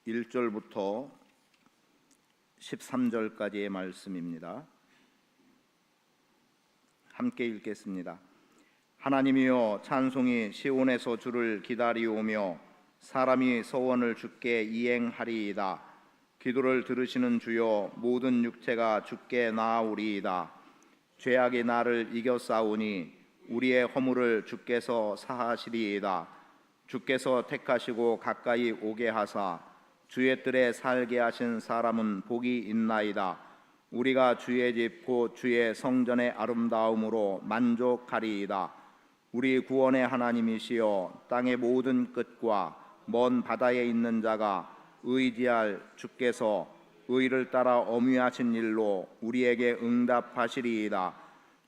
1절부터 13절까지의 말씀입니다. 함께 읽겠습니다. 하나님이여, 찬송이 시온에서 주를 기다리오며 사람이 서원을 주께 이행하리이다. 기도를 들으시는 주여, 모든 육체가 주께 나아오리이다. 죄악이 나를 이겨싸우니 우리의 허물을 주께서 사하시리이다. 주께서 택하시고 가까이 오게 하사 주의 뜰에 살게 하신 사람은 복이 있나이다. 우리가 주의 집 곧 주의 성전의 아름다움으로 만족하리이다. 우리 구원의 하나님이시여, 땅의 모든 끝과 먼 바다에 있는 자가 의지할 주께서 의를 따라 엄위하신 일로 우리에게 응답하시리이다.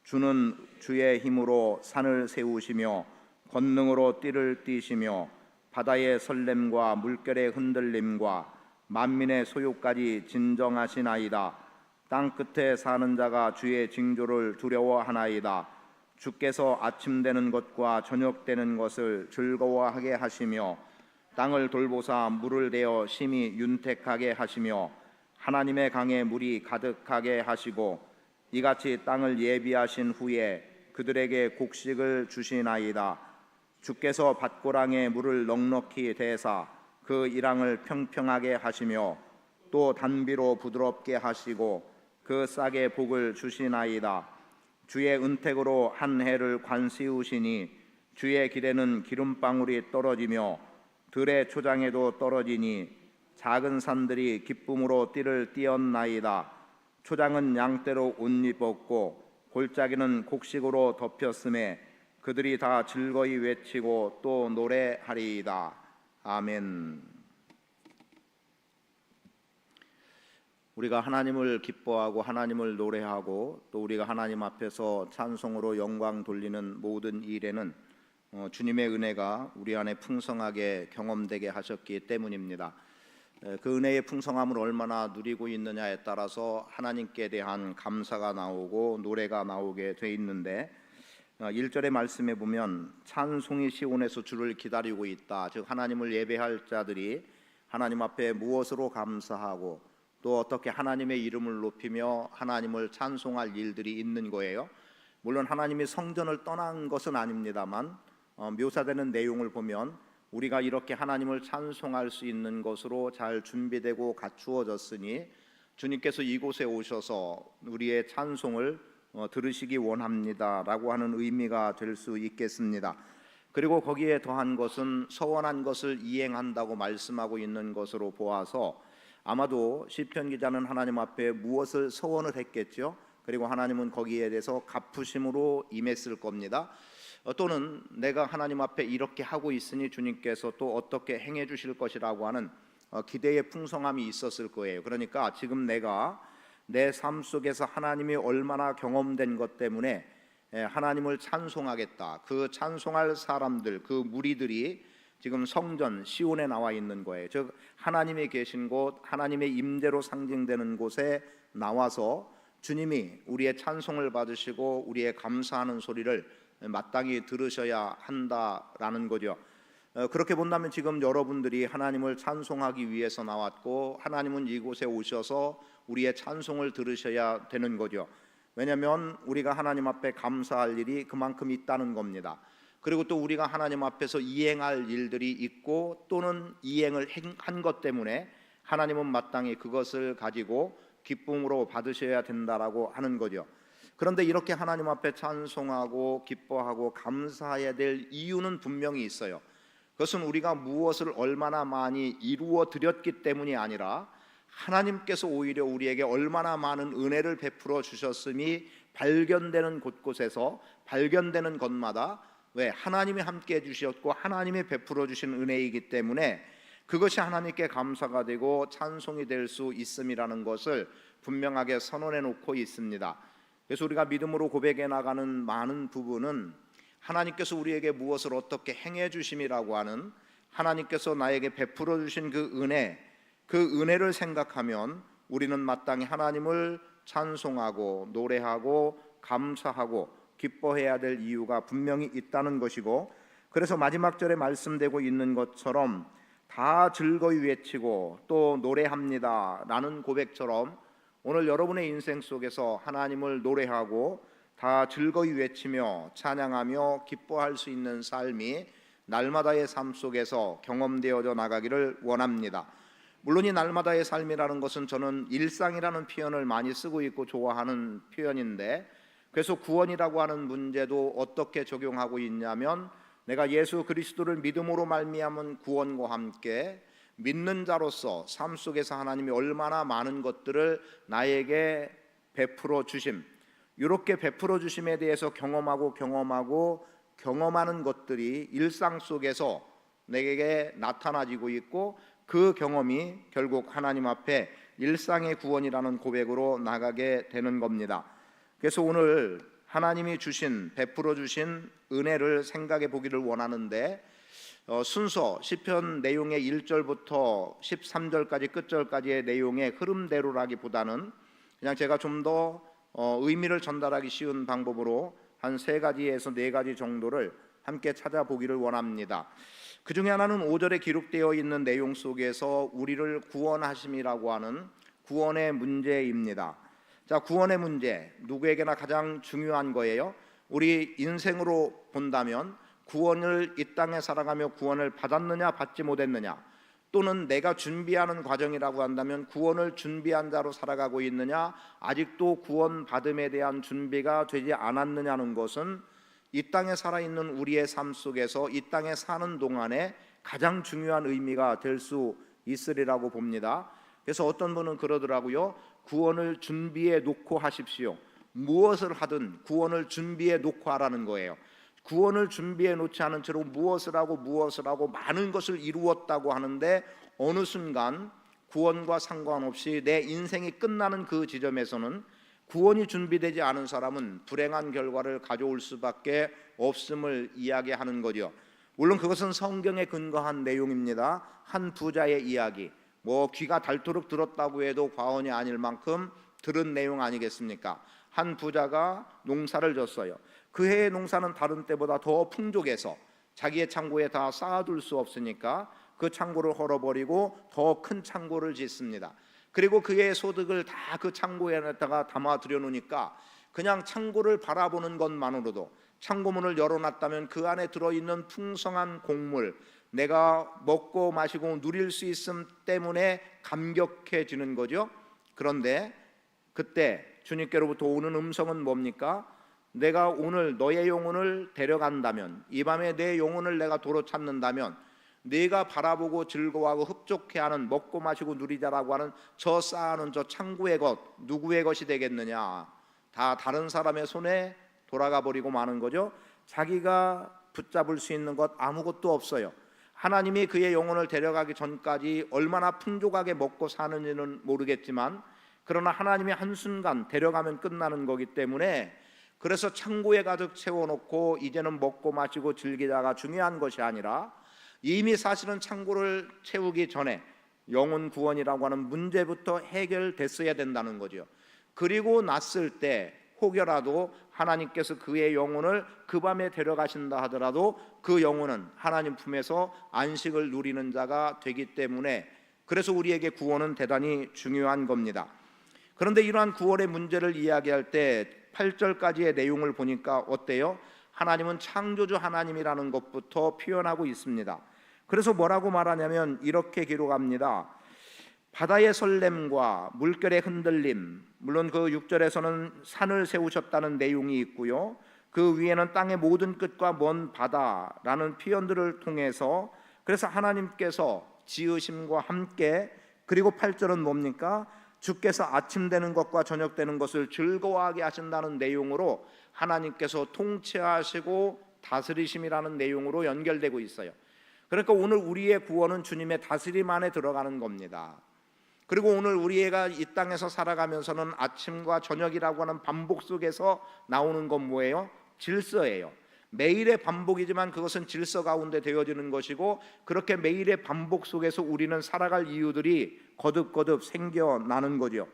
주는 주의 힘으로 산을 세우시며 권능으로 띠를 띠시며 바다의 설렘과 물결의 흔들림과 만민의 소유까지 진정하시나이다. 땅 끝에 사는 자가 주의 징조를 두려워하나이다. 주께서 아침 되는 것과 저녁 되는 것을 즐거워하게 하시며 땅을 돌보사 물을 대어 심히 윤택하게 하시며 하나님의 강에 물이 가득하게 하시고 이같이 땅을 예비하신 후에 그들에게 곡식을 주시나이다. 주께서 밭고랑에 물을 넉넉히 대사 그 이랑을 평평하게 하시며 또 단비로 부드럽게 하시고 그 싹에 복을 주시나이다. 주의 은택으로 한 해를 관시우시니 주의 길에는 기름방울이 떨어지며 들의 초장에도 떨어지니 작은 산들이 기쁨으로 띠를 띠었나이다. 초장은 양떼로 옷 입었고 골짜기는 곡식으로 덮였음에 그들이 다 즐거이 외치고 또 노래하리이다. 아멘. 우리가 하나님을 기뻐하고 하나님을 노래하고 또 우리가 하나님 앞에서 찬송으로 영광 돌리는 모든 일에는 주님의 은혜가 우리 안에 풍성하게 경험되게 하셨기 때문입니다. 그 은혜의 풍성함을 얼마나 누리고 있느냐에 따라서 하나님께 대한 감사가 나오고 노래가 나오게 돼 있는데 1절의 말씀에 보면 찬송이 시온에서 주를 기다리고 있다. 즉 하나님을 예배할 자들이 하나님 앞에 무엇으로 감사하고 또 어떻게 하나님의 이름을 높이며 하나님을 찬송할 일들이 있는 거예요. 물론 하나님이 성전을 떠난 것은 아닙니다만 묘사되는 내용을 보면 우리가 이렇게 하나님을 찬송할 수 있는 것으로 잘 준비되고 갖추어졌으니 주님께서 이곳에 오셔서 우리의 찬송을 들으시기 원합니다 라고 하는 의미가 될 수 있겠습니다. 그리고 거기에 더한 것은 서원한 것을 이행한다고 말씀하고 있는 것으로 보아서 아마도 시편 기자는 하나님 앞에 무엇을 서원을 했겠죠. 그리고 하나님은 거기에 대해서 갚으심으로 임했을 겁니다. 또는 내가 하나님 앞에 이렇게 하고 있으니 주님께서 또 어떻게 행해 주실 것이라고 하는 기대의 풍성함이 있었을 거예요. 그러니까 지금 내가 내 삶 속에서 하나님이 얼마나 경험된 것 때문에 하나님을 찬송하겠다. 그 찬송할 사람들, 그 무리들이 지금 성전 시온에 나와 있는 거예요. 즉 하나님이 계신 곳, 하나님의 임재로 상징되는 곳에 나와서 주님이 우리의 찬송을 받으시고 우리의 감사하는 소리를 마땅히 들으셔야 한다라는 거죠. 그렇게 본다면 지금 여러분들이 하나님을 찬송하기 위해서 나왔고 하나님은 이곳에 오셔서 우리의 찬송을 들으셔야 되는 거죠. 왜냐하면 우리가 하나님 앞에 감사할 일이 그만큼 있다는 겁니다. 그리고 또 우리가 하나님 앞에서 이행할 일들이 있고 또는 이행을 한 것 때문에 하나님은 마땅히 그것을 가지고 기쁨으로 받으셔야 된다라고 하는 거죠. 그런데 이렇게 하나님 앞에 찬송하고 기뻐하고 감사해야 될 이유는 분명히 있어요. 그것은 우리가 무엇을 얼마나 많이 이루어 드렸기 때문이 아니라 하나님께서 오히려 우리에게 얼마나 많은 은혜를 베풀어 주셨음이 발견되는 곳곳에서 발견되는 것마다 왜 하나님이 함께 해주셨고 하나님이 베풀어 주신 은혜이기 때문에 그것이 하나님께 감사가 되고 찬송이 될 수 있음이라는 것을 분명하게 선언해 놓고 있습니다. 그래서 우리가 믿음으로 고백해 나가는 많은 부분은 하나님께서 우리에게 무엇을 어떻게 행해 주심이라고 하는 하나님께서 나에게 베풀어 주신 그 은혜를 생각하면 우리는 마땅히 하나님을 찬송하고 노래하고 감사하고 기뻐해야 될 이유가 분명히 있다는 것이고, 그래서 마지막 절에 말씀되고 있는 것처럼 다 즐거이 외치고 또 노래합니다 라는 고백처럼 오늘 여러분의 인생 속에서 하나님을 노래하고 다 즐거이 외치며 찬양하며 기뻐할 수 있는 삶이 날마다의 삶 속에서 경험되어져 나가기를 원합니다. 물론 이 날마다의 삶이라는 것은 저는 일상이라는 표현을 많이 쓰고 있고 좋아하는 표현인데, 그래서 구원이라고 하는 문제도 어떻게 적용하고 있냐면, 내가 예수 그리스도를 믿음으로 말미암은 구원과 함께 믿는 자로서 삶 속에서 하나님이 얼마나 많은 것들을 나에게 베풀어 주심, 이렇게 베풀어 주심에 대해서 경험하는 것들이 일상 속에서 내게 나타나지고 있고, 그 경험이 결국 하나님 앞에 일상의 구원이라는 고백으로 나가게 되는 겁니다. 그래서 오늘 하나님이 베풀어 주신 은혜를 생각해 보기를 원하는데, 순서 시편 내용의 1절부터 13절까지 끝절까지의 내용의 흐름대로라기보다는 그냥 제가 좀 더 의미를 전달하기 쉬운 방법으로 한 3가지에서 4가지 정도를 함께 찾아보기를 원합니다. 그 중에 하나는 5절에 기록되어 있는 내용 속에서 우리를 구원하심이라고 하는 구원의 문제입니다. 자, 구원의 문제, 누구에게나 가장 중요한 거예요. 우리 인생으로 본다면 구원을 이 땅에 살아가며 구원을 받았느냐 받지 못했느냐, 또는 내가 준비하는 과정이라고 한다면 구원을 준비한 자로 살아가고 있느냐, 아직도 구원받음에 대한 준비가 되지 않았느냐는 것은 이 땅에 살아있는 우리의 삶 속에서 이 땅에 사는 동안에 가장 중요한 의미가 될 수 있으리라고 봅니다. 그래서 어떤 분은 그러더라고요. 구원을 준비해 놓고 하십시오. 무엇을 하든 구원을 준비해 놓고 하라는 거예요. 구원을 준비해 놓지 않은 채로 무엇을 하고 많은 것을 이루었다고 하는데, 어느 순간 구원과 상관없이 내 인생이 끝나는 그 지점에서는 구원이 준비되지 않은 사람은 불행한 결과를 가져올 수밖에 없음을 이야기하는 거죠. 물론 그것은 성경에 근거한 내용입니다. 한 부자의 이야기, 귀가 닳도록 들었다고 해도 과언이 아닐 만큼 들은 내용 아니겠습니까? 한 부자가 농사를 졌어요. 그 해의 농사는 다른 때보다 더 풍족해서 자기의 창고에 다 쌓아둘 수 없으니까 그 창고를 헐어버리고 더 큰 창고를 짓습니다. 그리고 그의 소득을 다 그 창고에다가 담아 들여놓으니까 그냥 창고를 바라보는 것만으로도, 창고문을 열어놨다면 그 안에 들어있는 풍성한 곡물, 내가 먹고 마시고 누릴 수 있음 때문에 감격해지는 거죠. 그런데 그때 주님께로부터 오는 음성은 뭡니까? 내가 오늘 너의 영혼을 데려간다면, 이 밤에 내 영혼을 내가 도로 찾는다면, 네가 바라보고 즐거워하고 흡족해하는, 먹고 마시고 누리자라고 하는 저 쌓아놓은 저 창고의 것, 누구의 것이 되겠느냐? 다 다른 사람의 손에 돌아가 버리고 마는 거죠. 자기가 붙잡을 수 있는 것 아무것도 없어요. 하나님이 그의 영혼을 데려가기 전까지 얼마나 풍족하게 먹고 사는지는 모르겠지만, 그러나 하나님이 한순간 데려가면 끝나는 거기 때문에, 그래서 창고에 가득 채워놓고 이제는 먹고 마시고 즐기자가 중요한 것이 아니라, 이미 사실은 창고를 채우기 전에 영혼 구원이라고 하는 문제부터 해결됐어야 된다는 거죠. 그리고 났을 때 혹여라도 하나님께서 그의 영혼을 그 밤에 데려가신다 하더라도 그 영혼은 하나님 품에서 안식을 누리는 자가 되기 때문에, 그래서 우리에게 구원은 대단히 중요한 겁니다. 그런데 이러한 구원의 문제를 이야기할 때 8절까지의 내용을 보니까 어때요? 하나님은 창조주 하나님이라는 것부터 표현하고 있습니다. 그래서 뭐라고 말하냐면 이렇게 기록합니다. 바다의 설렘과 물결의 흔들림, 물론 그 6절에서는 산을 세우셨다는 내용이 있고요, 그 위에는 땅의 모든 끝과 먼 바다라는 표현들을 통해서, 그래서 하나님께서 지으심과 함께, 그리고 8절은 뭡니까? 주께서 아침 되는 것과 저녁 되는 것을 즐거워하게 하신다는 내용으로 하나님께서 통치하시고 다스리심이라는 내용으로 연결되고 있어요. 그러니까 오늘 우리의 구원은 주님의 다스림 안에 들어가는 겁니다. 그리고 오늘 우리가 이 땅에서 살아가면서는 아침과 저녁이라고 하는 반복 속에서 나오는 건 뭐예요? 질서예요. 매일의 반복이지만 그것은 질서 가운데 되어지는 것이고, 그렇게 매일의 반복 속에서 우리는 살아갈 이유들이 거듭거듭 생겨나는 거죠.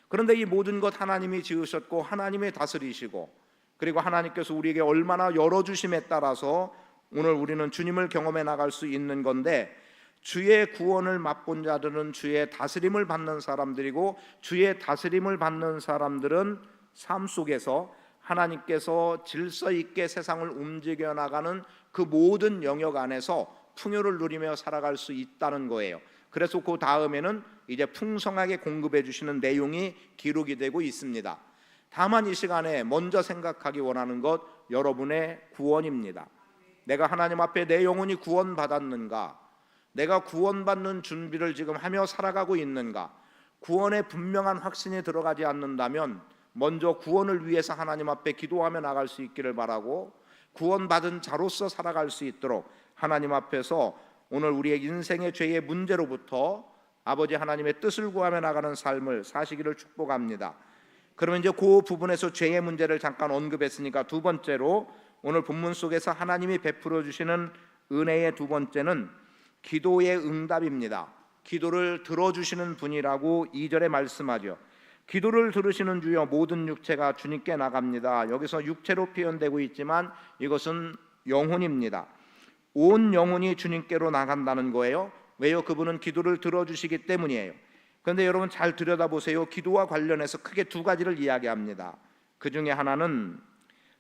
그런데 이 모든 것 하나님이 지으셨고 하나님이 다스리시고, 그리고 하나님께서 우리에게 얼마나 열어주심에 따라서 오늘 우리는 주님을 경험해 나갈 수 있는 건데, 주의 구원을 맛본 자들은 주의 다스림을 받는 사람들이고, 주의 다스림을 받는 사람들은 삶 속에서 하나님께서 질서 있게 세상을 움직여 나가는 그 모든 영역 안에서 풍요를 누리며 살아갈 수 있다는 거예요. 그래서 그 다음에는 이제 풍성하게 공급해 주시는 내용이 기록이 되고 있습니다. 다만 이 시간에 먼저 생각하기 원하는 것, 여러분의 구원입니다. 내가 하나님 앞에 내 영혼이 구원받았는가? 내가 구원받는 준비를 지금 하며 살아가고 있는가? 구원에 분명한 확신이 들어가지 않는다면 먼저 구원을 위해서 하나님 앞에 기도하며 나갈 수 있기를 바라고, 구원받은 자로서 살아갈 수 있도록 하나님 앞에서 오늘 우리의 인생의 죄의 문제로부터 아버지 하나님의 뜻을 구하며 나가는 삶을 사시기를 축복합니다. 그러면 이제 그 부분에서 죄의 문제를 잠깐 언급했으니까, 두 번째로 오늘 본문 속에서 하나님이 베풀어 주시는 은혜의 두 번째는 기도의 응답입니다. 기도를 들어주시는 분이라고 2절에 말씀하죠. 기도를 들으시는 주여 모든 육체가 주님께 나갑니다. 여기서 육체로 표현되고 있지만 이것은 영혼입니다. 온 영혼이 주님께로 나간다는 거예요. 왜요? 그분은 기도를 들어주시기 때문이에요. 그런데 여러분 잘 들여다보세요. 기도와 관련해서 크게 두 가지를 이야기합니다. 그 중에 하나는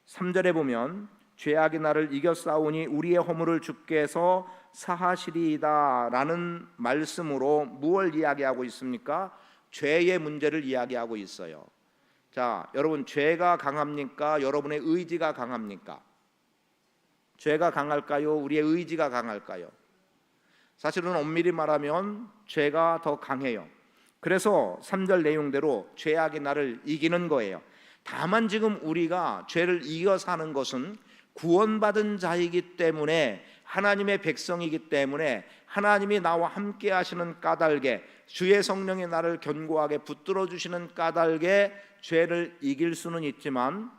3절에 보면 죄악이 나를 이겨싸우니 우리의 허물을 주께서 사하시리이다 라는 말씀으로 무엇을 이야기하고 있습니까? 죄의 문제를 이야기하고 있어요. 자, 여러분 죄가 강합니까? 여러분의 의지가 강합니까? 죄가 강할까요? 우리의 의지가 강할까요? 사실은 엄밀히 말하면 죄가 더 강해요. 그래서 3절 내용대로 죄악이 나를 이기는 거예요. 다만 지금 우리가 죄를 이겨 사는 것은 구원받은 자이기 때문에, 하나님의 백성이기 때문에 하나님이 나와 함께 하시는 까닭에, 주의 성령이 나를 견고하게 붙들어 주시는 까닭에 죄를 이길 수는 있지만,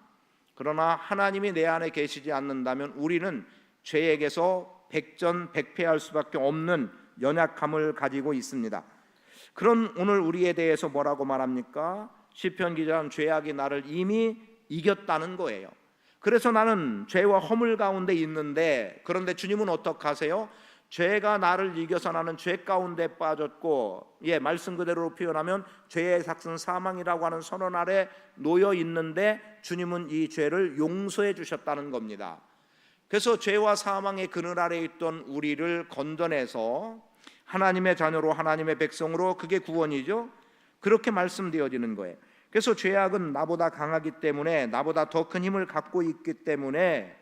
그러나 하나님이 내 안에 계시지 않는다면 우리는 죄에게서 백전백패할 수밖에 없는 연약함을 가지고 있습니다. 그런 오늘 우리에 대해서 뭐라고 말합니까? 시편 기자는 죄악이 나를 이미 이겼다는 거예요. 그래서 나는 죄와 허물 가운데 있는데, 그런데 주님은 어떻게 하세요? 죄가 나를 이겨서 나는 죄 가운데 빠졌고, 말씀 그대로 표현하면 죄의 삭은 사망이라고 하는 선언 아래 놓여 있는데 주님은 이 죄를 용서해 주셨다는 겁니다. 그래서 죄와 사망의 그늘 아래 있던 우리를 건져내서 하나님의 자녀로, 하나님의 백성으로, 그게 구원이죠. 그렇게 말씀되어지는 거예요. 그래서 죄악은 나보다 강하기 때문에, 나보다 더 큰 힘을 갖고 있기 때문에,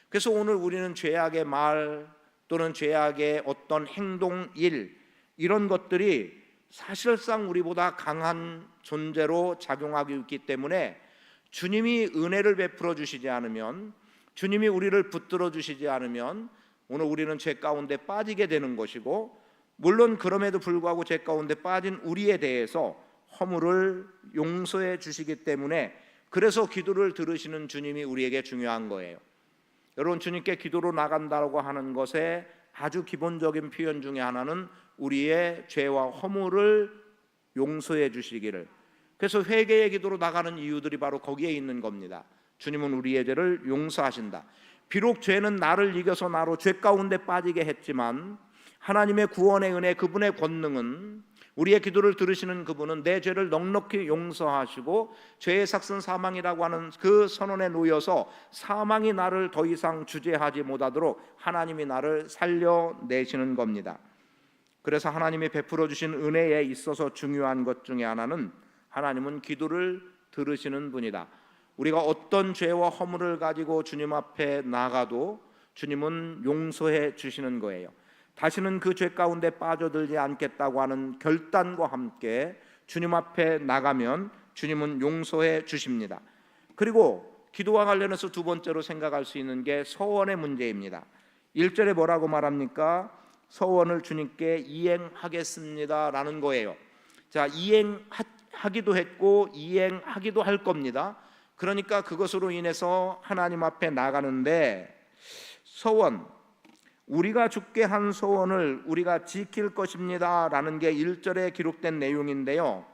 그래서 오늘 우리는 죄악의 말 또는 죄악의 어떤 행동, 일, 이런 것들이 사실상 우리보다 강한 존재로 작용하고 있기 때문에 주님이 은혜를 베풀어 주시지 않으면, 주님이 우리를 붙들어 주시지 않으면 오늘 우리는 죄 가운데 빠지게 되는 것이고, 물론 그럼에도 불구하고 죄 가운데 빠진 우리에 대해서 허물을 용서해 주시기 때문에, 그래서 기도를 들으시는 주님이 우리에게 중요한 거예요. 여러분, 주님께 기도로 나간다고 하는 것의 아주 기본적인 표현 중에 하나는 우리의 죄와 허물을 용서해 주시기를, 그래서 회개의 기도로 나가는 이유들이 바로 거기에 있는 겁니다. 주님은 우리의 죄를 용서하신다. 비록 죄는 나를 이겨서 나로 죄 가운데 빠지게 했지만 하나님의 구원의 은혜, 그분의 권능은, 우리의 기도를 들으시는 그분은 내 죄를 넉넉히 용서하시고 죄의 삭은 사망이라고 하는 그 선언에 놓여서 사망이 나를 더 이상 주재하지 못하도록 하나님이 나를 살려내시는 겁니다. 그래서 하나님이 베풀어 주신 은혜에 있어서 중요한 것 중에 하나는 하나님은 기도를 들으시는 분이다. 우리가 어떤 죄와 허물을 가지고 주님 앞에 나가도 주님은 용서해 주시는 거예요. 다시는 그 죄 가운데 빠져들지 않겠다고 하는 결단과 함께 주님 앞에 나가면 주님은 용서해 주십니다. 그리고 기도와 관련해서 두 번째로 생각할 수 있는 게 서원의 문제입니다. 1절에 뭐라고 말합니까? 서원을 주님께 이행하겠습니다 라는 거예요. 자, 이행하기도 했고 이행하기도 할 겁니다. 그러니까 그것으로 인해서 하나님 앞에 나가는데, 서원, 우리가 주께 한 소원을 우리가 지킬 것입니다 라는 게 1절에 기록된 내용인데요,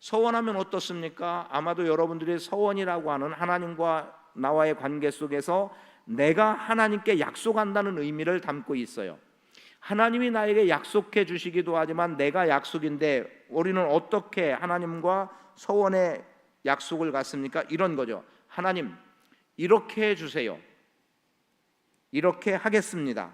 서원하면 어떻습니까? 아마도 여러분들이 서원이라고 하는 하나님과 나와의 관계 속에서 내가 하나님께 약속한다는 의미를 담고 있어요. 하나님이 나에게 약속해 주시기도 하지만 내가 약속인데 우리는 어떻게 하나님과 서원의 약속을 갖습니까? 이런 거죠. 하나님, 이렇게 해 주세요. 이렇게 하겠습니다.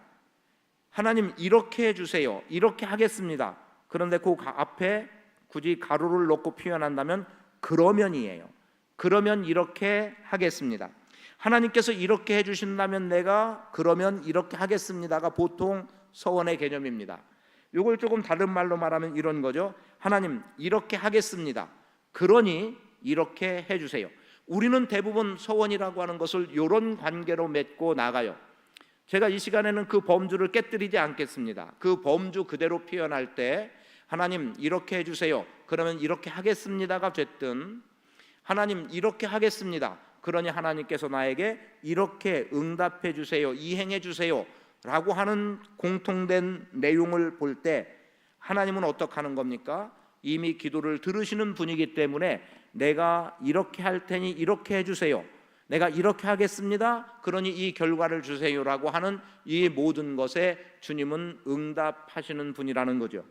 하나님, 이렇게 해 주세요. 이렇게 하겠습니다. 그런데 그 앞에 굳이 가로를 넣고 표현한다면 그러면이에요. 그러면 이렇게 하겠습니다. 하나님께서 이렇게 해 주신다면 내가 그러면 이렇게 하겠습니다가 보통 서원의 개념입니다. 이걸 조금 다른 말로 말하면 이런 거죠. 하나님, 이렇게 하겠습니다. 그러니 이렇게 해 주세요. 우리는 대부분 서원이라고 하는 것을 이런 관계로 맺고 나가요. 제가 이 시간에는 그 범주를 깨뜨리지 않겠습니다. 그 범주 그대로 표현할 때 하나님 이렇게 해주세요. 그러면 이렇게 하겠습니다가 됐든 하나님 이렇게 하겠습니다. 그러니 하나님께서 나에게 이렇게 응답해 주세요. 이행해 주세요. 라고 하는 공통된 내용을 볼 때 하나님은 어떻게 하는 겁니까? 이미 기도를 들으시는 분이기 때문에 내가 이렇게 할 테니 이렇게 해주세요. 내가 이렇게 하겠습니다. 그러니 이 결과를 주세요라고 하는 이 모든 것에 주님은 응답하시는 분이라는 거죠.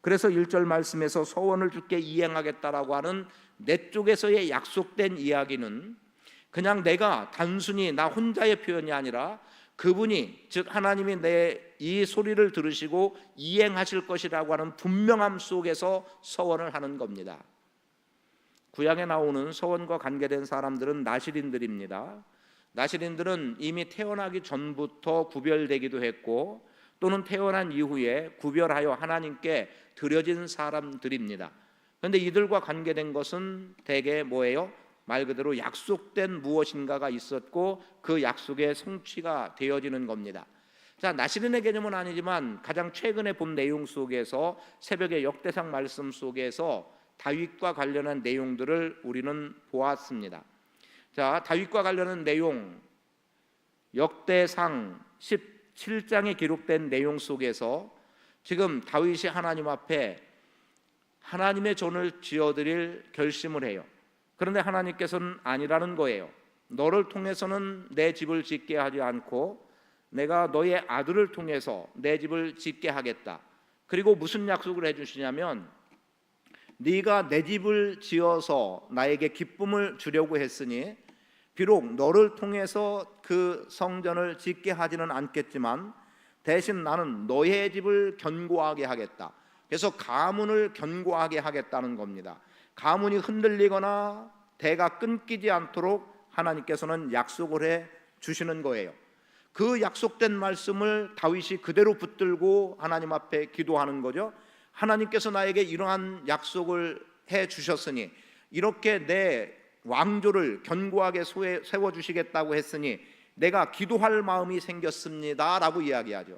그래서 1절 말씀에서 서원을 주께 이행하겠다라고 하는 내 쪽에서의 약속된 이야기는 그냥 내가 단순히 나 혼자의 표현이 아니라 그분이 즉 하나님이 내 이 소리를 들으시고 이행하실 것이라고 하는 분명함 속에서 서원을 하는 겁니다. 구약에 나오는 서원과 관계된 사람들은 나실인들입니다. 나실인들은 이미 태어나기 전부터 구별되기도 했고 또는 태어난 이후에 구별하여 하나님께 드려진 사람들입니다. 그런데 이들과 관계된 것은 대개 뭐예요? 말 그대로 약속된 무엇인가가 있었고 그 약속의 성취가 되어지는 겁니다. 자, 나실인의 개념은 아니지만 가장 최근에 본 내용 속에서 새벽의 역대상 말씀 속에서 다윗과 관련한 내용들을 우리는 보았습니다. 자, 다윗과 관련한 내용 역대상 17장에 기록된 내용 속에서 지금 다윗이 하나님 앞에 하나님의 전을 지어드릴 결심을 해요. 그런데 하나님께서는 아니라는 거예요. 너를 통해서는 내 집을 짓게 하지 않고 내가 너의 아들을 통해서 내 집을 짓게 하겠다. 그리고 무슨 약속을 해주시냐면 네가 내 집을 지어서 나에게 기쁨을 주려고 했으니 비록 너를 통해서 그 성전을 짓게 하지는 않겠지만 대신 나는 너의 집을 견고하게 하겠다. 그래서 가문을 견고하게 하겠다는 겁니다. 가문이 흔들리거나 대가 끊기지 않도록 하나님께서는 약속을 해 주시는 거예요. 그 약속된 말씀을 다윗이 그대로 붙들고 하나님 앞에 기도하는 거죠. 하나님께서 나에게 이러한 약속을 해 주셨으니 이렇게 내 왕조를 견고하게 세워주시겠다고 했으니 내가 기도할 마음이 생겼습니다 라고 이야기하죠.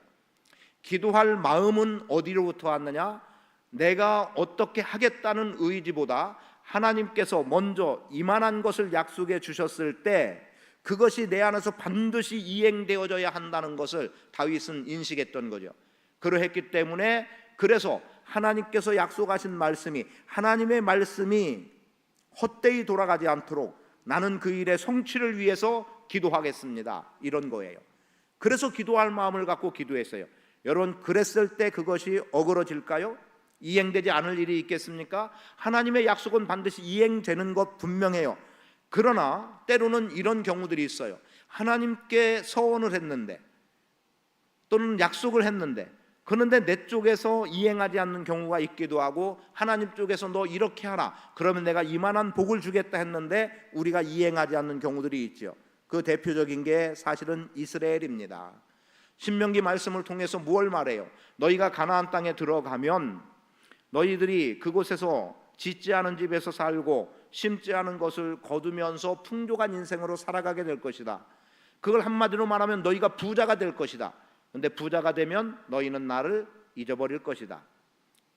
기도할 마음은 어디로부터 왔느냐? 내가 어떻게 하겠다는 의지보다 하나님께서 먼저 이만한 것을 약속해 주셨을 때 그것이 내 안에서 반드시 이행되어져야 한다는 것을 다윗은 인식했던 거죠. 그러했기 때문에 그래서 하나님께서 약속하신 말씀이 하나님의 말씀이 헛되이 돌아가지 않도록 나는 그 일의 성취를 위해서 기도하겠습니다. 이런 거예요. 그래서 기도할 마음을 갖고 기도했어요. 여러분 그랬을 때 그것이 어그러질까요? 이행되지 않을 일이 있겠습니까? 하나님의 약속은 반드시 이행되는 것 분명해요. 그러나 때로는 이런 경우들이 있어요. 하나님께 서원을 했는데 또는 약속을 했는데 그런데 내 쪽에서 이행하지 않는 경우가 있기도 하고 하나님 쪽에서 너 이렇게 하라 그러면 내가 이만한 복을 주겠다 했는데 우리가 이행하지 않는 경우들이 있죠. 그 대표적인 게 사실은 이스라엘입니다. 신명기 말씀을 통해서 무엇을 말해요? 너희가 가나안 땅에 들어가면 너희들이 그곳에서 짓지 않은 집에서 살고 심지 않은 것을 거두면서 풍족한 인생으로 살아가게 될 것이다. 그걸 한마디로 말하면 너희가 부자가 될 것이다. 그런데 부자가 되면 너희는 나를 잊어버릴 것이다.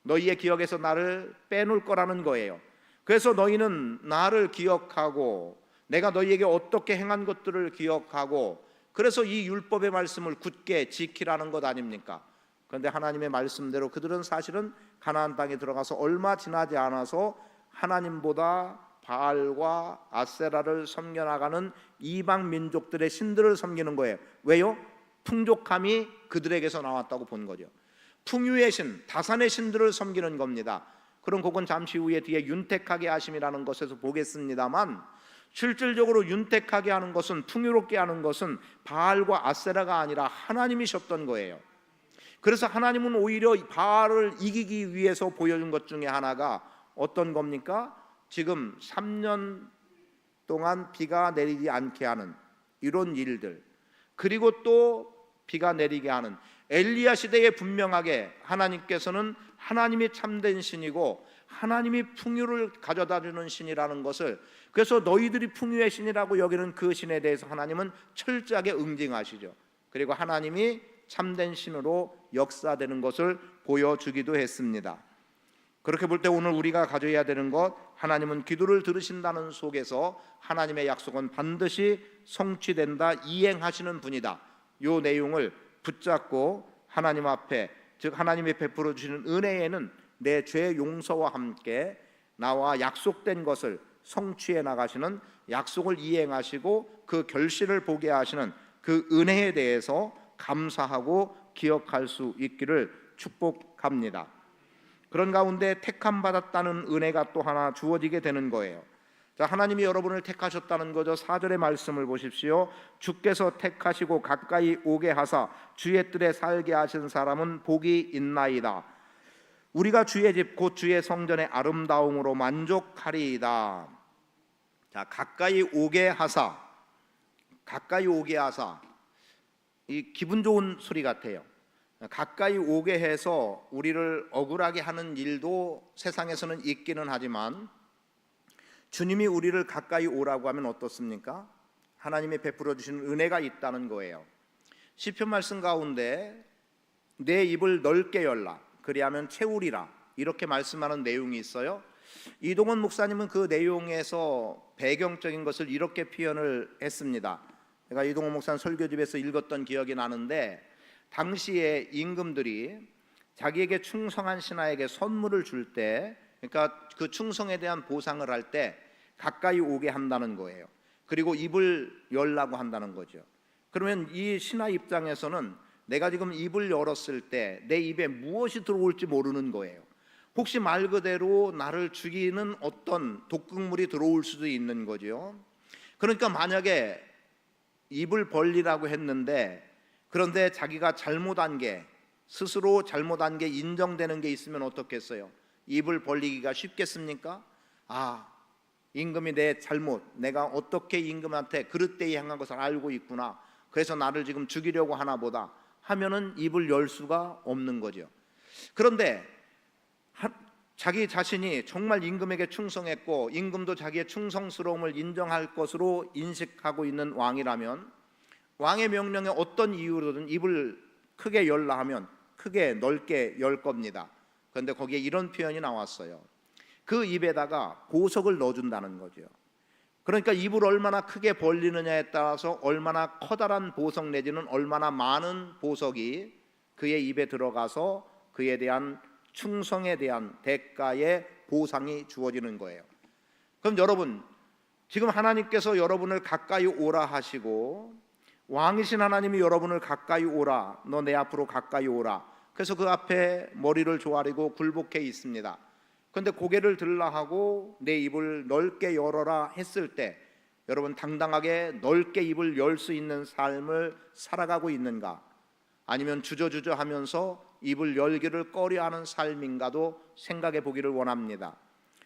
너희의 기억에서 나를 빼놓을 거라는 거예요. 그래서 너희는 나를 기억하고 내가 너희에게 어떻게 행한 것들을 기억하고 그래서 이 율법의 말씀을 굳게 지키라는 것 아닙니까? 그런데 하나님의 말씀대로 그들은 사실은 가나안 땅에 들어가서 얼마 지나지 않아서 하나님보다 바알과 아세라를 섬겨나가는 이방 민족들의 신들을 섬기는 거예요. 왜요? 풍족함이 그들에게서 나왔다고 본 거죠. 풍요의 신, 다산의 신들을 섬기는 겁니다. 그런 그건 잠시 후에 뒤에 윤택하게 하심이라는 것에서 보겠습니다만, 실질적으로 윤택하게 하는 것은, 풍요롭게 하는 것은 바알과 아세라가 아니라 하나님이셨던 거예요. 그래서 하나님은 오히려 바알을 이기기 위해서 보여준 것 중에 하나가 어떤 겁니까? 지금 3년 동안 비가 내리지 않게 하는 이런 일들, 그리고 또 비가 내리게 하는, 엘리야 시대에 분명하게 하나님께서는 하나님이 참된 신이고 하나님이 풍요를 가져다 주는 신이라는 것을, 그래서 너희들이 풍요의 신이라고 여기는 그 신에 대해서 하나님은 철저하게 응징하시죠. 그리고 하나님이 참된 신으로 역사되는 것을 보여주기도 했습니다. 그렇게 볼 때 오늘 우리가 가져야 되는 것, 하나님은 기도를 들으신다는 속에서 하나님의 약속은 반드시 성취된다, 이행하시는 분이다. 이 내용을 붙잡고 하나님 앞에, 즉 하나님이 베풀어 주시는 은혜에는 내 죄 용서와 함께 나와 약속된 것을 성취해 나가시는, 약속을 이행하시고 그 결실을 보게 하시는 그 은혜에 대해서 감사하고 기억할 수 있기를 축복합니다. 그런 가운데 택함 받았다는 은혜가 또 하나 주어지게 되는 거예요. 자, 하나님이 여러분을 택하셨다는 거죠. 4절의 말씀을 보십시오. 주께서 택하시고 가까이 오게 하사 주의 뜰에 살게 하신 사람은 복이 있나이다. 우리가 주의 집 곧 주의 성전의 아름다움으로 만족하리이다. 자, 가까이 오게 하사, 가까이 오게 하사, 이 기분 좋은 소리 같아요. 가까이 오게 해서 우리를 억울하게 하는 일도 세상에서는 있기는 하지만, 주님이 우리를 가까이 오라고 하면 어떻습니까? 하나님이 베풀어 주시는 은혜가 있다는 거예요. 시편 말씀 가운데 내 입을 넓게 열라 그리하면 채우리라, 이렇게 말씀하는 내용이 있어요. 이동원 목사님은 그 내용에서 배경적인 것을 이렇게 표현을 했습니다. 제가 이동원 목사님 설교집에서 읽었던 기억이 나는데, 당시에 임금들이 자기에게 충성한 신하에게 선물을 줄 때, 그러니까 그 충성에 대한 보상을 할 때 가까이 오게 한다는 거예요. 그리고 입을 열라고 한다는 거죠. 그러면 이 신하 입장에서는 내가 지금 입을 열었을 때 내 입에 무엇이 들어올지 모르는 거예요. 혹시 말 그대로 나를 죽이는 어떤 독극물이 들어올 수도 있는 거죠. 그러니까 만약에 입을 벌리라고 했는데, 그런데 자기가 잘못한 게, 스스로 잘못한 게 인정되는 게 있으면 어떻겠어요? 입을 벌리기가 쉽겠습니까? 아, 임금이 내 잘못, 내가 어떻게 임금한테 그릇되이 행한 것을 알고 있구나, 그래서 나를 지금 죽이려고 하나 보다 하면은 입을 열 수가 없는 거죠. 그런데 자기 자신이 정말 임금에게 충성했고 임금도 자기의 충성스러움을 인정할 것으로 인식하고 있는 왕이라면, 왕의 명령에 어떤 이유로든 입을 크게 열라 하면 크게 넓게 열 겁니다. 그런데 거기에 이런 표현이 나왔어요. 그 입에다가 보석을 넣어준다는 거죠. 그러니까 입을 얼마나 크게 벌리느냐에 따라서 얼마나 커다란 보석 내지는 얼마나 많은 보석이 그의 입에 들어가서 그에 대한 충성에 대한 대가의 보상이 주어지는 거예요. 그럼 여러분, 지금 하나님께서 여러분을 가까이 오라 하시고, 왕이신 하나님이 여러분을 가까이 오라, 너 내 앞으로 가까이 오라, 그래서 그 앞에 머리를 조아리고 굴복해 있습니다. 그런데 고개를 들라 하고 내 입을 넓게 열어라 했을 때, 여러분 당당하게 넓게 입을 열 수 있는 삶을 살아가고 있는가, 아니면 주저주저 하면서 입을 열기를 꺼려하는 삶인가도 생각해 보기를 원합니다.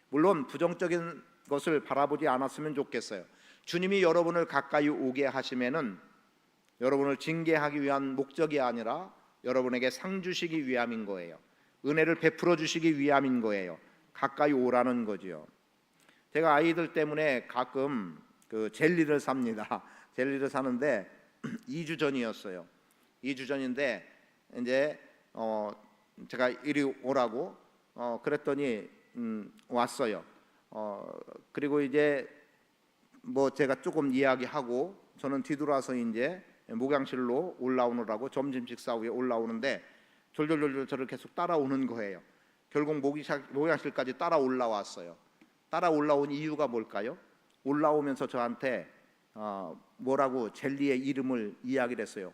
물론 부정적인 것을 바라보지 않았으면 좋겠어요. 주님이 여러분을 가까이 오게 하시면은 여러분을 징계하기 위한 목적이 아니라 여러분에게 상 주시기 위함인 거예요. 은혜를 베풀어 주시기 위함인 거예요. 가까이 오라는 거죠. 제가 아이들 때문에 가끔 그 젤리를 삽니다. 젤리를 사는데 2주 전이었어요. 2주 전인데 이제 제가 이리 오라고 그랬더니 왔어요. 그리고 이제 뭐 제가 조금 이야기하고 저는 뒤돌아서 이제 목양실로 올라오느라고 점심 식사 후에 올라오는데 졸졸졸졸 저를 계속 따라오는 거예요. 결국 목양실까지 따라 올라왔어요. 따라 올라온 이유가 뭘까요? 올라오면서 저한테 뭐라고 젤리의 이름을 이야기를 했어요.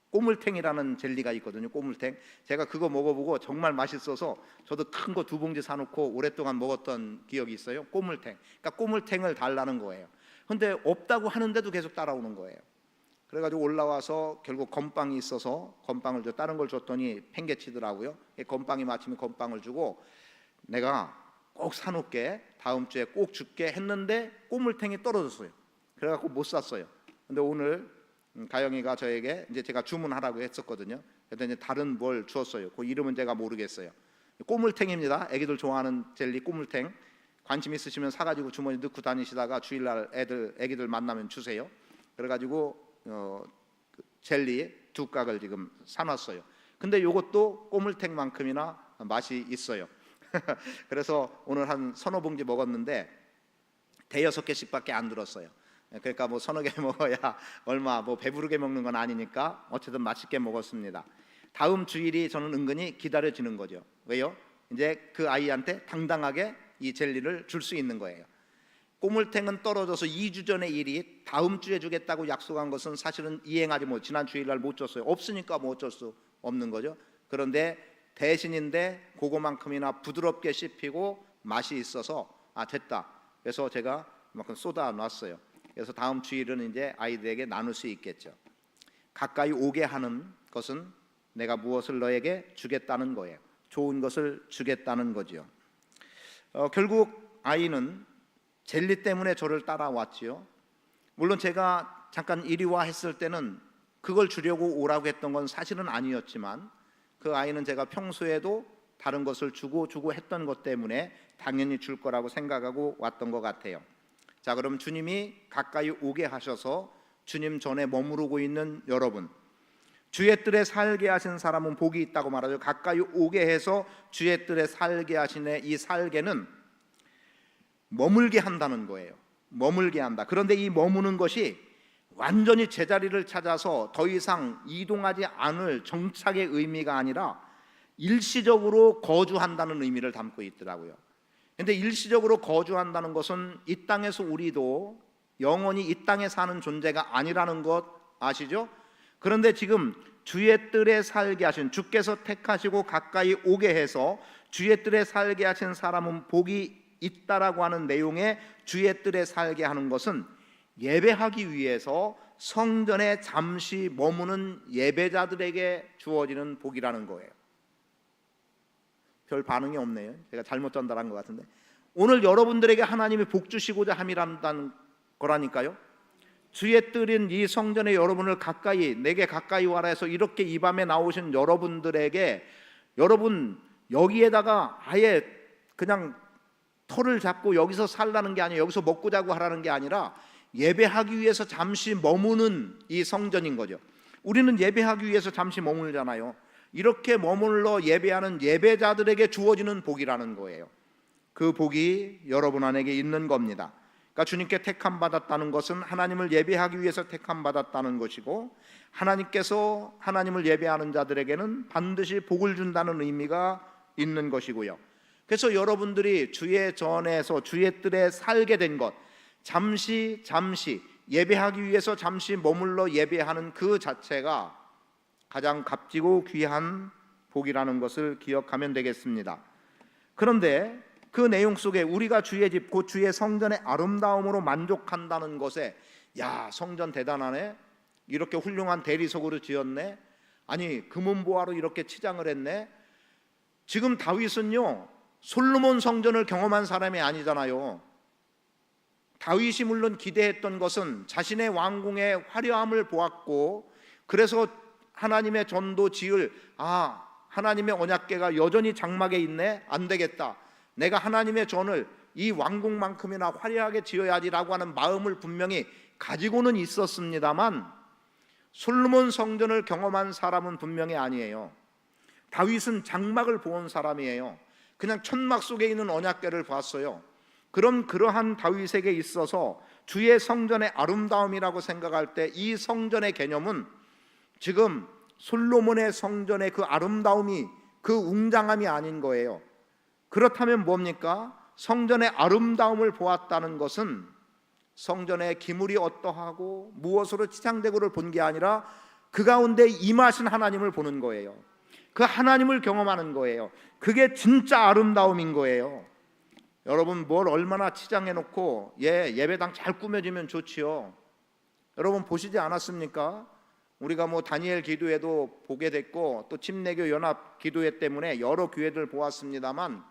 꼬물탱이라는 젤리가 있거든요. 꼬물탱. 제가 그거 먹어보고 정말 맛있어서 저도 큰 거 2봉지 사놓고 오랫동안 먹었던 기억이 있어요. 꼬물탱. 그러니까 꼬물탱을 달라는 거예요. 근데 없다고 하는데도 계속 따라오는 거예요. 그래가지고 올라와서 결국 건빵이 있어서 건빵을 다른 걸 줬더니 팽개치더라고요. 건빵이 마침에 건빵을 주고 내가 꼭 사놓게, 다음 주에 꼭 줄게 했는데 꼬물탱이 떨어졌어요. 그래갖고 못 샀어요. 근데 오늘 가영이가 저에게 이제 제가 주문하라고 했었거든요. 그랬더니 다른 뭘 주었어요. 그 이름은 제가 모르겠어요. 꼬물탱입니다. 애기들 좋아하는 젤리 꼬물탱. 관심 있으시면 사가지고 주머니 넣고 다니시다가 주일날 애기들 만나면 주세요. 그래가지고 젤리 2각을 지금 사놨어요. 근데 이것도 꼬물탱만큼이나 맛이 있어요. 그래서 오늘 한 3-4봉지 먹었는데 5-6개씩밖에 안 들었어요. 그러니까 뭐 3-4개 먹어야 얼마 뭐 배부르게 먹는 건 아니니까 어쨌든 맛있게 먹었습니다. 다음 주일이 저는 은근히 기다려지는 거죠. 왜요? 이제 그 아이한테 당당하게 이 젤리를 줄 수 있는 거예요. 꼬물탱은 떨어져서 2주 전의 일이 다음 주에 주겠다고 약속한 것은 사실은 이행하지 못, 지난 주일날 못 줬어요. 없으니까 뭐 어쩔 수 없는 거죠. 그런데 대신인데 그거만큼이나 부드럽게 씹히고 맛이 있어서 됐다. 그래서 제가 이만큼 쏟아 놨어요. 그래서 다음 주일은 이제 아이들에게 나눌 수 있겠죠. 가까이 오게 하는 것은 내가 무엇을 너에게 주겠다는 거예요. 좋은 것을 주겠다는 거지요. 결국 아이는 젤리 때문에 저를 따라왔지요. 물론 제가 잠깐 이리와 했을 때는 그걸 주려고 오라고 했던 건 사실은 아니었지만 그 아이는 제가 평소에도 다른 것을 주고 했던 것 때문에 당연히 줄 거라고 생각하고 왔던 것 같아요. 자, 그럼 주님이 가까이 오게 하셔서 주님 전에 머무르고 있는 여러분, 주의 뜰에 살게 하신 사람은 복이 있다고 말하죠. 가까이 오게 해서 주의 뜰에 살게 하시네. 이 살게는 머물게 한다는 거예요. 머물게 한다. 그런데 이 머무는 것이 완전히 제자리를 찾아서 더 이상 이동하지 않을 정착의 의미가 아니라 일시적으로 거주한다는 의미를 담고 있더라고요. 그런데 일시적으로 거주한다는 것은 이 땅에서 우리도 영원히 이 땅에 사는 존재가 아니라는 것 아시죠? 그런데 지금 주의 뜰에 살게 하신, 주께서 택하시고 가까이 오게 해서 주의 뜰에 살게 하신 사람은 복이 있다라고 하는 내용의 주의 뜰에 살게 하는 것은 예배하기 위해서 성전에 잠시 머무는 예배자들에게 주어지는 복이라는 거예요. 별 반응이 없네요. 제가 잘못 전달한 것 같은데 오늘 여러분들에게 하나님이 복 주시고자 함이란다는 거라니까요. 주의 뜰인 이 성전에 여러분을 가까이, 내게 가까이 와라 해서 이렇게 이 밤에 나오신 여러분들에게, 여러분 여기에다가 아예 그냥 터를 잡고 여기서 살라는 게 아니에요. 여기서 먹고 자고 하라는 게 아니라 예배하기 위해서 잠시 머무는 이 성전인 거죠. 우리는 예배하기 위해서 잠시 머물잖아요. 이렇게 머물러 예배하는 예배자들에게 주어지는 복이라는 거예요. 그 복이 여러분 안에게 있는 겁니다. 그러니까 주님께 택함 받았다는 것은 하나님을 예배하기 위해서 택함 받았다는 것이고, 하나님께서 하나님을 예배하는 자들에게는 반드시 복을 준다는 의미가 있는 것이고요. 그래서 여러분들이 주의 전에서 주의 뜰에 살게 된 것, 잠시 예배하기 위해서 잠시 머물러 예배하는 그 자체가 가장 값지고 귀한 복이라는 것을 기억하면 되겠습니다. 그런데 그 내용 속에 우리가 주의 집, 곧 주의 성전의 아름다움으로 만족한다는 것에, 야, 성전 대단하네, 이렇게 훌륭한 대리석으로 지었네, 아니 금은보화로 이렇게 치장을 했네. 지금 다윗은요 솔로몬 성전을 경험한 사람이 아니잖아요. 다윗이 물론 기대했던 것은 자신의 왕궁의 화려함을 보았고, 그래서 하나님의 전도 지을, 하나님의 언약궤가 여전히 장막에 있네, 안 되겠다, 내가 하나님의 전을 이 왕궁만큼이나 화려하게 지어야지라고 하는 마음을 분명히 가지고는 있었습니다만 솔로몬 성전을 경험한 사람은 분명히 아니에요. 다윗은 장막을 본 사람이에요. 그냥 천막 속에 있는 언약궤를 봤어요. 그럼 그러한 다윗에게 있어서 주의 성전의 아름다움이라고 생각할 때 이 성전의 개념은 지금 솔로몬의 성전의 그 아름다움이, 그 웅장함이 아닌 거예요. 그렇다면 뭡니까? 성전의 아름다움을 보았다는 것은 성전의 기물이 어떠하고 무엇으로 치장되고를 본 게 아니라 그 가운데 임하신 하나님을 보는 거예요. 그 하나님을 경험하는 거예요. 그게 진짜 아름다움인 거예요. 여러분, 뭘 얼마나 치장해 놓고 예배당 잘 꾸며지면 좋지요. 여러분 보시지 않았습니까? 우리가 뭐 다니엘 기도회도 보게 됐고 또 침례교 연합 기도회 때문에 여러 교회들 보았습니다만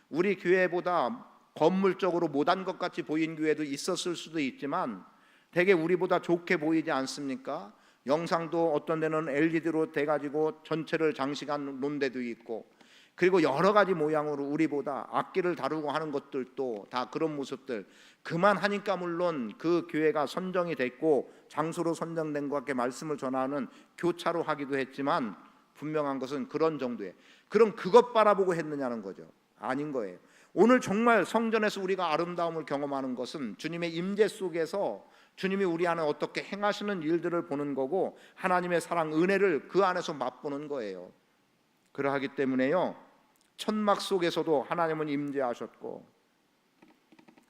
우리 교회보다 건물적으로 못한 것 같이 보인 교회도 있었을 수도 있지만 되게 우리보다 좋게 보이지 않습니까? 영상도 어떤 데는 LED로 돼가지고 전체를 장식한 논데도 있고, 그리고 여러 가지 모양으로 우리보다 악기를 다루고 하는 것들도 다 그런 모습들. 그만하니까 물론 그 교회가 선정이 됐고 장소로 선정된 것 같게 말씀을 전하는 교차로 하기도 했지만 분명한 것은 그런 정도의, 그럼 그것 바라보고 했느냐는 거죠. 아닌 거예요. 오늘 정말 성전에서 우리가 아름다움을 경험하는 것은 주님의 임재 속에서 주님이 우리 안에 어떻게 행하시는 일들을 보는 거고 하나님의 사랑, 은혜를 그 안에서 맛보는 거예요. 그러하기 때문에요, 천막 속에서도 하나님은 임재하셨고,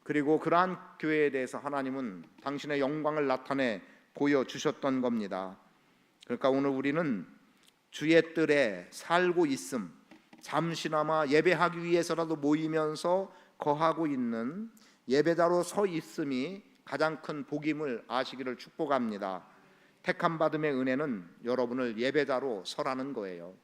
그리고 그러한 교회에 대해서 하나님은 당신의 영광을 나타내 보여주셨던 겁니다. 그러니까 오늘 우리는 주의 뜰에 살고 있음, 잠시나마 예배하기 위해서라도 모이면서 거하고 있는 예배자로 서 있음이 가장 큰 복임을 아시기를 축복합니다. 택함 받음의 은혜는 여러분을 예배자로 서라는 거예요.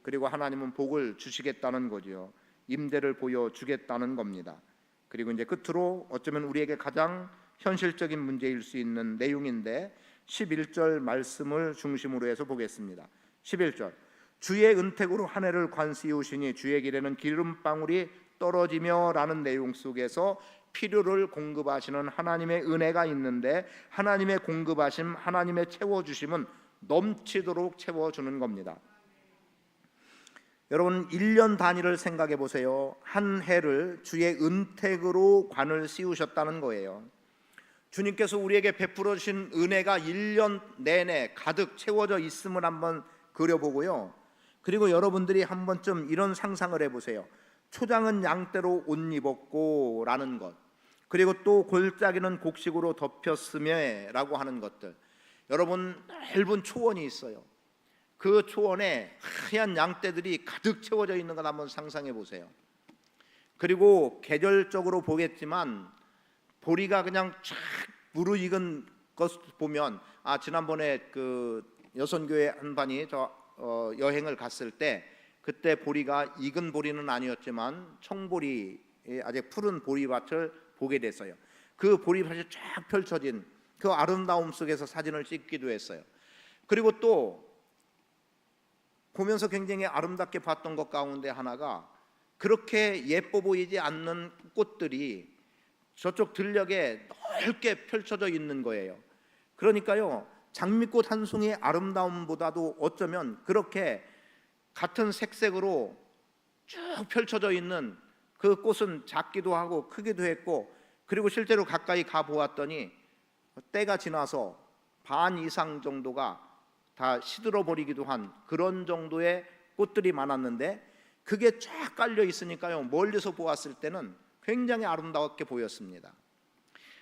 그리고 하나님은 복을 주시겠다는 거지요. 임대를 보여주겠다는 겁니다. 그리고 이제 끝으로 어쩌면 우리에게 가장 현실적인 문제일 수 있는 내용인데 11절 말씀을 중심으로 해서 보겠습니다. 11절, 주의 은택으로 한 해를 관시우시니 주의 길에는 기름방울이 떨어지며 라는 내용 속에서 필요를 공급하시는 하나님의 은혜가 있는데, 하나님의 공급하심, 하나님의 채워주심은 넘치도록 채워주는 겁니다. 여러분 1년 단위를 생각해 보세요. 한 해를 주의 은택으로 관을 씌우셨다는 거예요. 주님께서 우리에게 베풀어 주신 은혜가 1년 내내 가득 채워져 있음을 한번 그려보고요. 그리고 여러분들이 한 번쯤 이런 상상을 해보세요. 초장은 양떼로 옷 입었고 라는 것, 그리고 또 골짜기는 곡식으로 덮였으며 라고 하는 것들. 여러분 넓은 초원이 있어요. 그 초원에 하얀 양떼들이 가득 채워져 있는 것 한번 상상해 보세요. 그리고 계절적으로 보겠지만 보리가 그냥 쫙 무르익은 것을 보면, 지난번에 그 여선교회 한 반이 여행을 갔을 때 그때 보리가 익은 보리는 아니었지만 청보리, 아직 푸른 보리밭을 보게 됐어요. 그 보리밭이 쫙 펼쳐진 그 아름다움 속에서 사진을 찍기도 했어요. 그리고 또 보면서 굉장히 아름답게 봤던 것 가운데 하나가, 그렇게 예뻐 보이지 않는 꽃들이 저쪽 들녘에 넓게 펼쳐져 있는 거예요. 그러니까요, 장미꽃 한 송이의 아름다움보다도 어쩌면 그렇게 같은 색색으로 쭉 펼쳐져 있는 그 꽃은 작기도 하고 크기도 했고, 그리고 실제로 가까이 가 보았더니 때가 지나서 반 이상 정도가 다 시들어 버리기도 한 그런 정도의 꽃들이 많았는데, 그게 쫙 깔려 있으니까요, 멀리서 보았을 때는 굉장히 아름답게 보였습니다.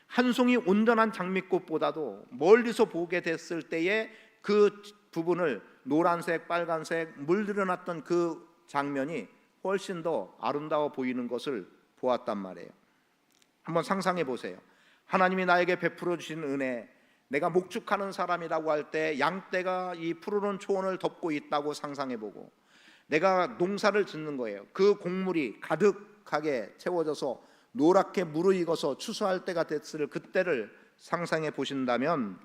한 송이 온전한 장미꽃보다도 멀리서 보게 됐을 때의 그 부분을 노란색, 빨간색 물들여놨던 그 장면이 훨씬 더 아름다워 보이는 것을 보았단 말이에요. 한번 상상해 보세요. 하나님이 나에게 베풀어 주신 은혜, 내가 목축하는 사람이라고 할 때 양떼가 이 푸르른 초원을 덮고 있다고 상상해 보고, 내가 농사를 짓는 거예요. 그 곡물이 가득하게 채워져서 노랗게 무르익어서 추수할 때가 됐을 그때를 상상해 보신다면,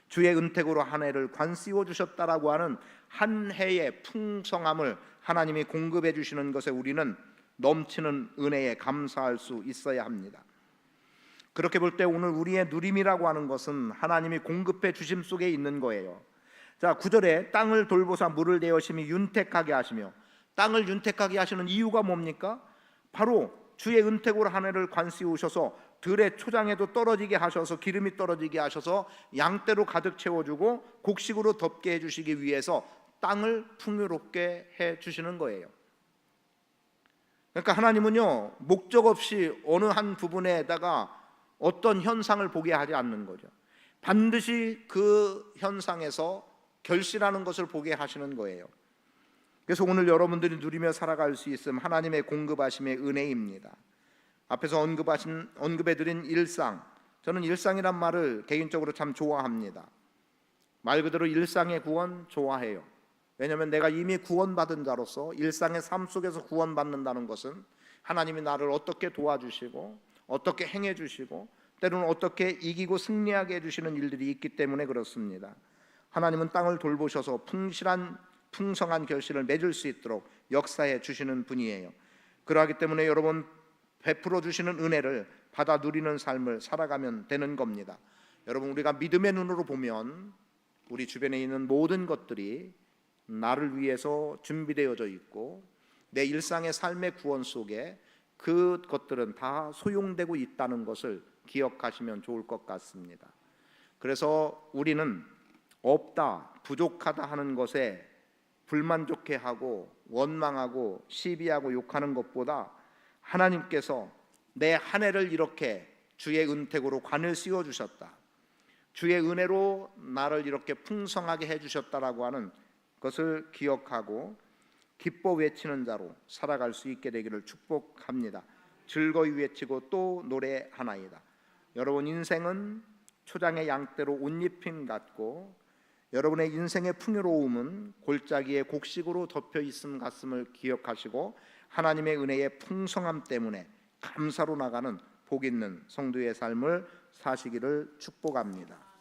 주의 은택으로 한 해를 관씌워 주셨다라고 하는 한 해의 풍성함을 하나님이 공급해 주시는 것에 우리는 넘치는 은혜에 감사할 수 있어야 합니다. 그렇게 볼 때 오늘 우리의 누림이라고 하는 것은 하나님이 공급해 주심 속에 있는 거예요. 자, 9절에 땅을 돌보사 물을 내어 심히 윤택하게 하시며, 땅을 윤택하게 하시는 이유가 뭡니까? 바로 주의 은택으로 한 해를 관씌우셔서 들의 초장에도 떨어지게 하셔서 기름이 떨어지게 하셔서 양떼로 가득 채워주고 곡식으로 덮게 해주시기 위해서 땅을 풍요롭게 해주시는 거예요. 그러니까 하나님은요, 목적 없이 어느 한 부분에다가 어떤 현상을 보게 하지 않는 거죠. 반드시 그 현상에서 결실하는 것을 보게 하시는 거예요. 그래서 오늘 여러분들이 누리며 살아갈 수 있음 하나님의 공급하심의 은혜입니다. 앞에서 언급해드린 일상, 저는 일상이란 말을 개인적으로 참 좋아합니다. 말 그대로 일상의 구원 좋아해요. 왜냐하면 내가 이미 구원받은 자로서 일상의 삶 속에서 구원받는다는 것은 하나님이 나를 어떻게 도와주시고 어떻게 행해주시고 때로는 어떻게 이기고 승리하게 해주시는 일들이 있기 때문에 그렇습니다. 하나님은 땅을 돌보셔서 풍성한 결실을 맺을 수 있도록 역사해 주시는 분이에요. 그러하기 때문에 여러분 베풀어 주시는 은혜를 받아 누리는 삶을 살아가면 되는 겁니다. 여러분 우리가 믿음의 눈으로 보면 우리 주변에 있는 모든 것들이 나를 위해서 준비되어져 있고 내 일상의 삶의 구원 속에 그 것들은 다 소용되고 있다는 것을 기억하시면 좋을 것 같습니다. 그래서 우리는 없다, 부족하다 하는 것에 불만족해하고 원망하고 시비하고 욕하는 것보다 하나님께서 내 한 해를 이렇게 주의 은택으로 관을 씌워 주셨다, 주의 은혜로 나를 이렇게 풍성하게 해주셨다라고 하는 것을 기억하고 기뻐 외치는 자로 살아갈 수 있게 되기를 축복합니다. 즐거이 외치고 또 노래하나이다. 여러분 인생은 초장의 양떼로 옷입힘 같고 여러분의 인생의 풍요로움은 골짜기의 곡식으로 덮여 있음 같음을 기억하시고 하나님의 은혜의 풍성함 때문에 감사로 나가는 복 있는 성도의 삶을 사시기를 축복합니다.